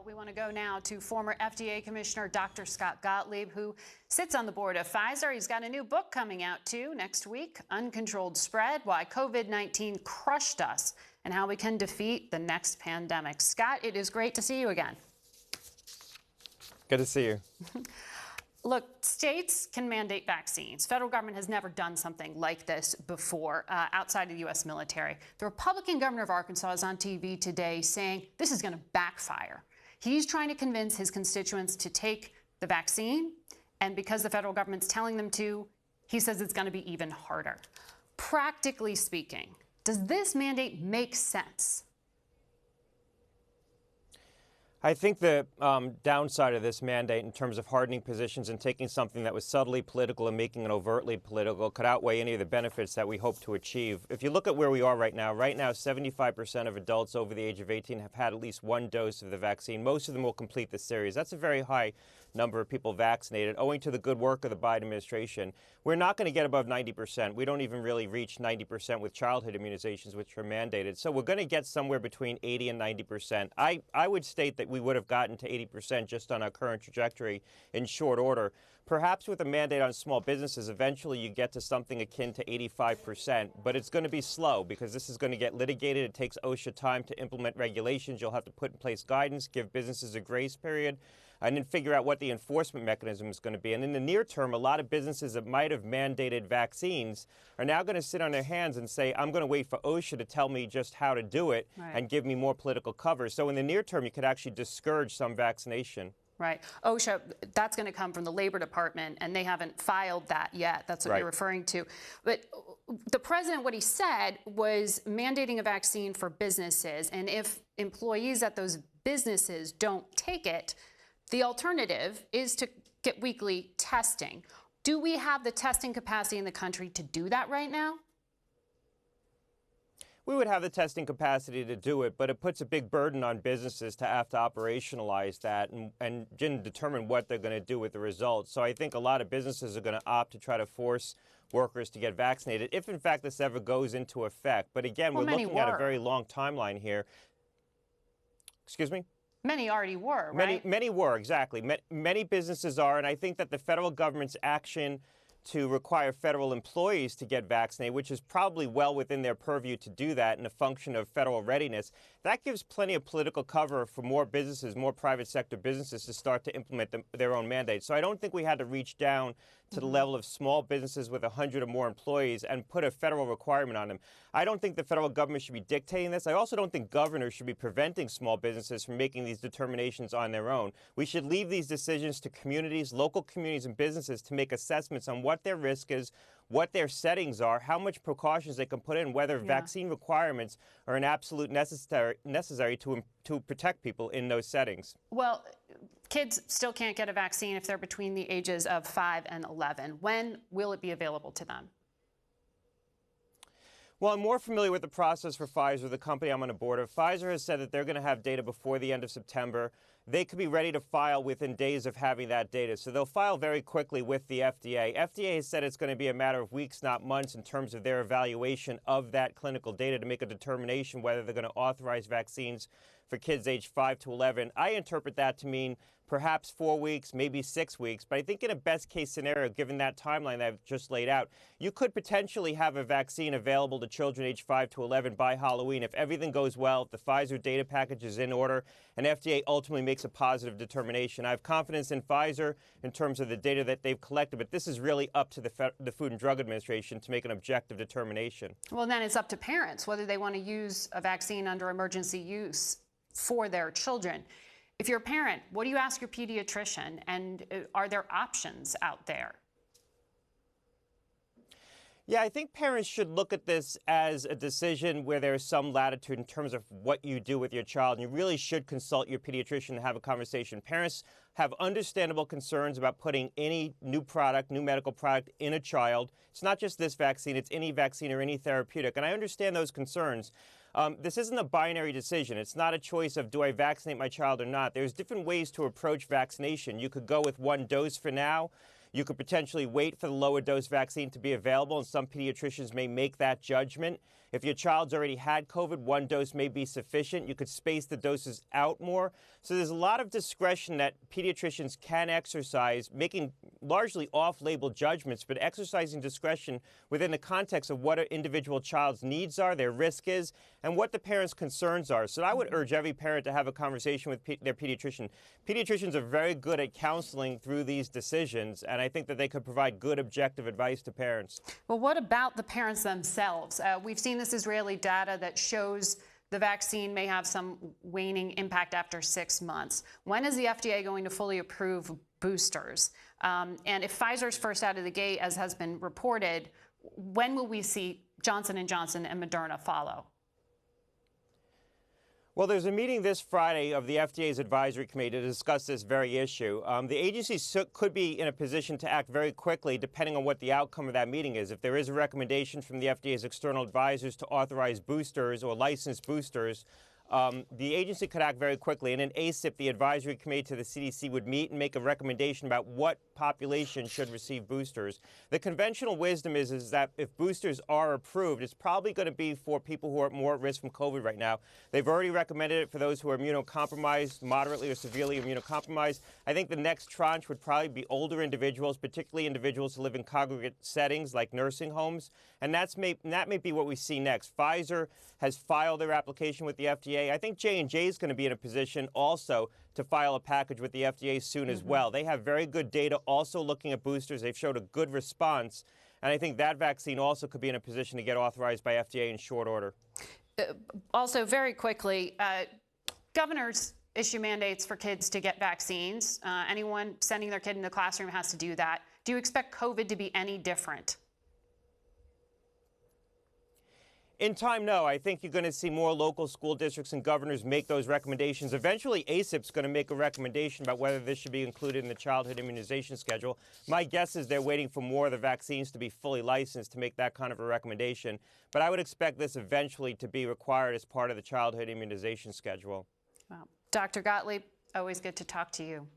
We want to go now to former FDA Commissioner Dr. Scott Gottlieb, who sits on the board of Pfizer. He's got a new book coming out, too, next week, Uncontrolled Spread, Why COVID-19 Crushed Us and How We Can Defeat the Next Pandemic. Scott, it is great to see you again. Good to see you. Look, states can mandate vaccines. Federal government has never done something like this before outside of the U.S. military. The Republican governor of Arkansas is on TV today saying this is going to backfire. He's trying to convince his constituents to take the vaccine, and because the federal government's telling them to, he says it's going to be even harder. Practically speaking, does this mandate make sense? I think the downside of this mandate in terms of hardening positions and taking something that was subtly political and making it overtly political could outweigh any of the benefits that we hope to achieve. If you look at where we are right now, 75% of adults over the age of 18 have had at least one dose of the vaccine. Most of them will complete the series. That's a very high number of people vaccinated, owing to the good work of the Biden administration. We're not going to get above 90%. We don't even really reach 90% with childhood immunizations, which are mandated. So we're going to get somewhere between 80 and 90%. I would state that we would have gotten to 80% just on our current trajectory in short order. Perhaps with a mandate on small businesses, eventually you get to something akin to 85%, but it's going to be slow because this is going to get litigated. It takes OSHA time to implement regulations. You'll have to put in place guidance, give businesses a grace period, and then figure out what the enforcement mechanism is going to be. And in the near term, a lot of businesses that might have mandated vaccines are now going to sit on their hands and say, I'm going to wait for OSHA to tell me just how to do it and give me more political cover. So in the near term, you could actually discourage some vaccination. Right. OSHA, that's going to come from the Labor Department, and they haven't filed that yet. That's what you're referring to. But the president, what he said was mandating a vaccine for businesses. And if employees at those businesses don't take it, the alternative is to get weekly testing. Do we have the testing capacity in the country to do that right now? We would have the testing capacity to do it, but it puts a big burden on businesses to have to operationalize that and determine what they're going to do with the results. So I think a lot of businesses are going to opt to try to force workers to get vaccinated, if in fact this ever goes into effect. But again, we're looking at a very long timeline here. Excuse me? Many already were, right? Many were, exactly. Many businesses are, and I think that the federal government's action to require federal employees to get vaccinated, which is probably well within their purview to do that in a function of federal readiness, that gives plenty of political cover for more businesses, more private sector businesses to start to implement their own mandates. So I don't think we had to reach down to the level of small businesses with 100 or more employees and put a federal requirement on them. I don't think the federal government should be dictating this. I also don't think governors should be preventing small businesses from making these determinations on their own. We should leave these decisions to communities, local communities and businesses to make assessments on what their risk is, what their settings are, how much precautions they can put in, whether vaccine requirements are an absolute necessary to protect people in those settings. Well, kids still can't get a vaccine if they're between the ages of 5 and 11. When will it be available to them? Well, I'm more familiar with the process for Pfizer, the company I'm on the board of. Pfizer has said that they're going to have data before the end of September. They could be ready to file within days of having that data. So they'll file very quickly with the FDA. FDA has said it's going to be a matter of weeks, not months, in terms of their evaluation of that clinical data to make a determination whether they're going to authorize vaccines for kids aged 5 to 11. I interpret that to mean perhaps 4 weeks, maybe 6 weeks. But I think in a best case scenario, given that timeline that I've just laid out, you could potentially have a vaccine available to children aged 5 to 11 by Halloween if everything goes well, if the Pfizer data package is in order, and FDA ultimately makes a positive determination. I have confidence in Pfizer in terms of the data that they've collected, but this is really up to the Food and Drug Administration to make an objective determination. Well, then it's up to parents whether they want to use a vaccine under emergency use for their children. If you're a parent, what do you ask your pediatrician, and are there options out there? Yeah, I think parents should look at this as a decision where there's some latitude in terms of what you do with your child. And you really should consult your pediatrician and have a conversation. Parents have understandable concerns about putting any new product, new medical product in a child. It's not just this vaccine, it's any vaccine or any therapeutic. And I understand those concerns. This isn't a binary decision. It's not a choice of, do I vaccinate my child or not? There's different ways to approach vaccination. You could go with one dose for now. You could potentially wait for the lower dose vaccine to be available, and some pediatricians may make that judgment. If your child's already had COVID, one dose may be sufficient. You could space the doses out more. So there's a lot of discretion that pediatricians can exercise, making largely off-label judgments, but exercising discretion within the context of what an individual child's needs are, their risk is, and what the parents' concerns are. So I would urge every parent to have a conversation with their pediatrician. Pediatricians are very good at counseling through these decisions, and I think that they could provide good objective advice to parents. Well, what about the parents themselves? We've seen this Israeli data that shows the vaccine may have some waning impact after 6 months. When is the FDA going to fully approve boosters? And if Pfizer's first out of the gate, as has been reported, when will we see Johnson & Johnson and Moderna follow? Well, there's a meeting this Friday of the FDA's advisory committee to discuss this very issue. The agency could be in a position to act very quickly depending on what the outcome of that meeting is. If there is a recommendation from the FDA's external advisors to authorize boosters or license boosters, the agency could act very quickly. And in ACIP, the advisory committee to the CDC would meet and make a recommendation about what population should receive boosters. The conventional wisdom is that if boosters are approved, it's probably going to be for people who are more at risk from COVID right now. They've already recommended it for those who are immunocompromised, moderately or severely immunocompromised. I think the next tranche would probably be older individuals, particularly individuals who live in congregate settings like nursing homes. And that may be what we see next. Pfizer has filed their application with the FDA. I think J&J is going to be in a position also to file a package with the FDA soon as well. They have very good data also looking at boosters. They've showed a good response. And I think that vaccine also could be in a position to get authorized by FDA in short order. Also, very quickly, governors issue mandates for kids to get vaccines. Anyone sending their kid in the classroom has to do that. Do you expect COVID to be any different? In time, no. I think you're going to see more local school districts and governors make those recommendations. Eventually, ACIP's going to make a recommendation about whether this should be included in the childhood immunization schedule. My guess is they're waiting for more of the vaccines to be fully licensed to make that kind of a recommendation. But I would expect this eventually to be required as part of the childhood immunization schedule. Well, Dr. Gottlieb, always good to talk to you.